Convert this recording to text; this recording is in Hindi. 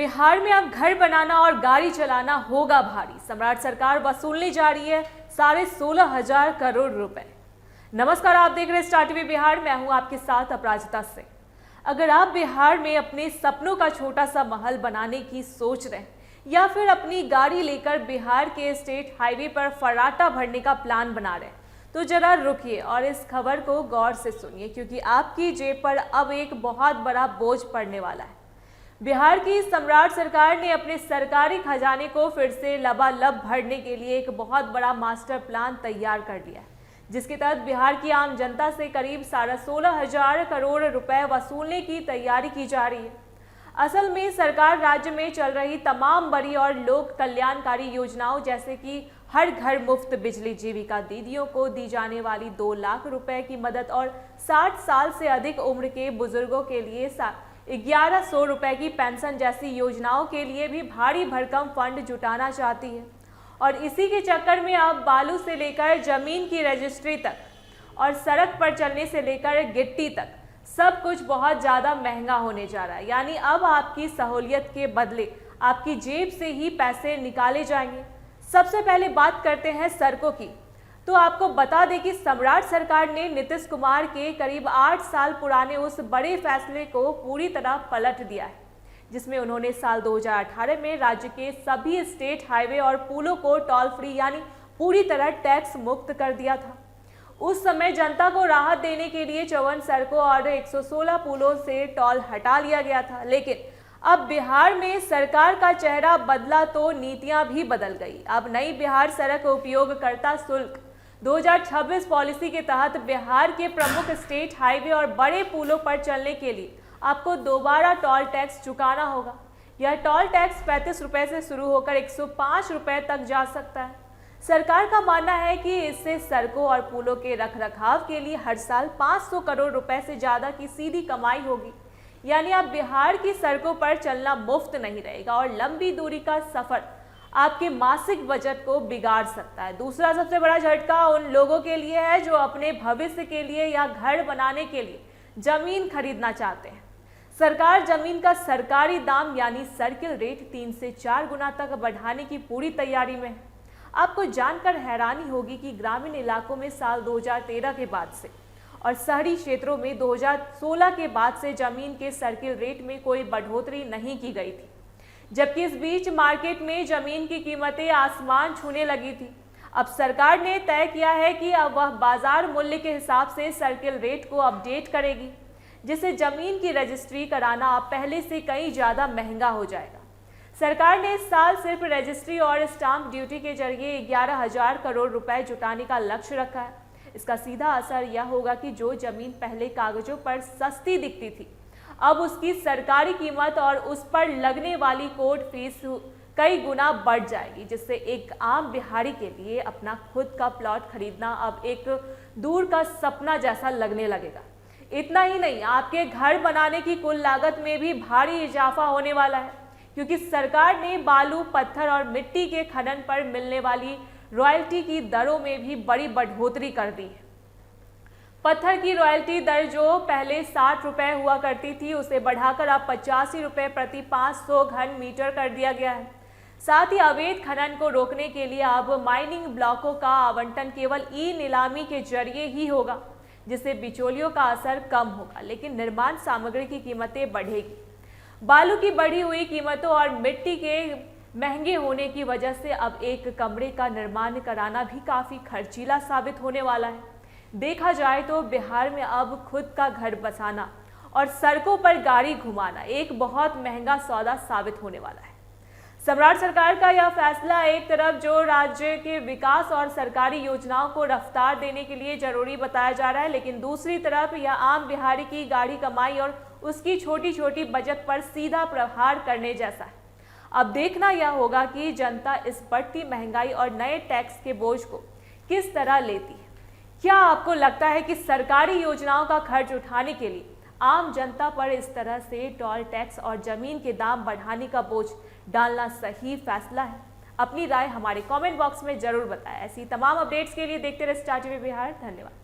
बिहार में अब घर बनाना और गाड़ी चलाना होगा भारी। सम्राट सरकार वसूलने जा रही है 16,500 करोड़ रुपए। नमस्कार, आप देख रहे हैं स्टार टीवी बिहार। मैं हूं आपके साथ अपराजिता से। अगर आप बिहार में अपने सपनों का छोटा सा महल बनाने की सोच रहे हैं या फिर अपनी गाड़ी लेकर बिहार के स्टेट हाईवे पर फर्राटा भरने का प्लान बना रहे हैं तो जरा रुकिए और इस खबर को गौर से सुनिए, क्योंकि आपकी जेब पर अब एक बहुत बड़ा बोझ पड़ने वाला है। बिहार की सम्राट सरकार ने अपने सरकारी खजाने को फिर से लबालब भरने के लिए एक बहुत बड़ा मास्टर प्लान तैयार कर लिया है, जिसके तहत बिहार की आम जनता से करीब 16,500 करोड़ रुपए वसूलने की तैयारी की जा रही है। असल में सरकार राज्य में चल रही तमाम बड़ी और लोक कल्याणकारी योजनाओं जैसे कि हर घर मुफ्त बिजली, जीविका दीदियों को दी जाने वाली 2 लाख रुपए की मदद और 60 साल से अधिक उम्र के बुजुर्गों के लिए 1100 रुपए की पेंशन जैसी योजनाओं के लिए भी भारी भरकम फंड जुटाना चाहती है। और इसी के चक्कर में अब बालू से लेकर जमीन की रजिस्ट्री तक और सड़क पर चलने से लेकर गिट्टी तक सब कुछ बहुत ज़्यादा महंगा होने जा रहा है। यानी अब आपकी सहूलियत के बदले आपकी जेब से ही पैसे निकाले जाएंगे। सबसे पहले बात करते हैं सड़कों की। तो आपको बता दें कि सम्राट सरकार ने नीतीश कुमार के करीब 8 साल पुराने उस बड़े फैसले को पूरी तरह पलट दिया है, जिसमें उन्होंने साल 2018 में राज्य के सभी स्टेट हाईवे और पुलों को टोल फ्री यानी पूरी तरह टैक्स मुक्त कर दिया था। उस समय जनता को राहत देने के लिए 54 सड़कों और 116 पुलों से टोल हटा लिया गया था। लेकिन अब बिहार में सरकार का चेहरा बदला तो नीतियां भी बदल गई। अब नई बिहार सड़क उपयोगकर्ता शुल्क 2026 पॉलिसी के तहत बिहार के प्रमुख स्टेट हाईवे और बड़े पुलों पर चलने के लिए आपको दोबारा टोल टैक्स चुकाना होगा। यह टोल टैक्स 35 रुपए से शुरू होकर 105 रुपए तक जा सकता है। सरकार का मानना है कि इससे सड़कों और पुलों के रखरखाव के लिए हर साल 500 करोड़ रुपए से ज़्यादा की सीधी कमाई होगी। यानी अब बिहार की सड़कों पर चलना मुफ्त नहीं रहेगा और लंबी दूरी का सफर आपके मासिक बजट को बिगाड़ सकता है। दूसरा सबसे बड़ा झटका उन लोगों के लिए है जो अपने भविष्य के लिए या घर बनाने के लिए जमीन खरीदना चाहते हैं। सरकार जमीन का सरकारी दाम यानी सर्किल रेट 3 से 4 गुना तक बढ़ाने की पूरी तैयारी में है। आपको जानकर हैरानी होगी कि ग्रामीण इलाकों में साल 2013 के बाद से और शहरी क्षेत्रों में 2016 के बाद से जमीन के सर्किल रेट में कोई बढ़ोतरी नहीं की गई थी, जबकि इस बीच मार्केट में जमीन की कीमतें आसमान छूने लगी थी। अब सरकार ने तय किया है कि अब वह बाजार मूल्य के हिसाब से सर्किल रेट को अपडेट करेगी, जिससे जमीन की रजिस्ट्री कराना अब पहले से कहीं ज़्यादा महंगा हो जाएगा। सरकार ने इस साल सिर्फ रजिस्ट्री और स्टाम्प ड्यूटी के जरिए 11,000 करोड़ रुपए जुटाने का लक्ष्य रखा है। इसका सीधा असर यह होगा कि जो जमीन पहले कागजों पर सस्ती दिखती थी, अब उसकी सरकारी कीमत और उस पर लगने वाली कोर्ट फीस कई गुना बढ़ जाएगी, जिससे एक आम बिहारी के लिए अपना खुद का प्लॉट खरीदना अब एक दूर का सपना जैसा लगने लगेगा। इतना ही नहीं, आपके घर बनाने की कुल लागत में भी भारी इजाफा होने वाला है, क्योंकि सरकार ने बालू, पत्थर और मिट्टी के खनन पर मिलने वाली रॉयल्टी की दरों में भी बड़ी बढ़ोतरी कर दी है। पत्थर की रॉयल्टी दर जो पहले 60 रुपए हुआ करती थी, उसे बढ़ाकर अब 85 रुपए प्रति 500 घन मीटर कर दिया गया है। साथ ही अवैध खनन को रोकने के लिए अब माइनिंग ब्लॉकों का आवंटन केवल ई नीलामी के जरिए ही होगा, जिससे बिचौलियों का असर कम होगा, लेकिन निर्माण सामग्री की कीमतें बढ़ेगी। बालू की बढ़ी हुई कीमतों और मिट्टी के महंगे होने की वजह से अब एक कमरे का निर्माण कराना भी काफ़ी खर्चीला साबित होने वाला है। देखा जाए तो बिहार में अब खुद का घर बसाना और सड़कों पर गाड़ी घुमाना एक बहुत महंगा सौदा साबित होने वाला है। सम्राट सरकार का यह फैसला एक तरफ जो राज्य के विकास और सरकारी योजनाओं को रफ्तार देने के लिए जरूरी बताया जा रहा है, लेकिन दूसरी तरफ यह आम बिहारी की गाढ़ी कमाई और उसकी छोटी छोटी बचत पर सीधा प्रहार करने जैसा है। अब देखना यह होगा कि जनता इस बढ़ती महंगाई और नए टैक्स के बोझ को किस तरह लेती है। क्या आपको लगता है कि सरकारी योजनाओं का खर्च उठाने के लिए आम जनता पर इस तरह से टोल टैक्स और जमीन के दाम बढ़ाने का बोझ डालना सही फैसला है? अपनी राय हमारे कमेंट बॉक्स में जरूर बताएं। ऐसी तमाम अपडेट्स के लिए देखते रहे स्टार टीवी बिहार। धन्यवाद।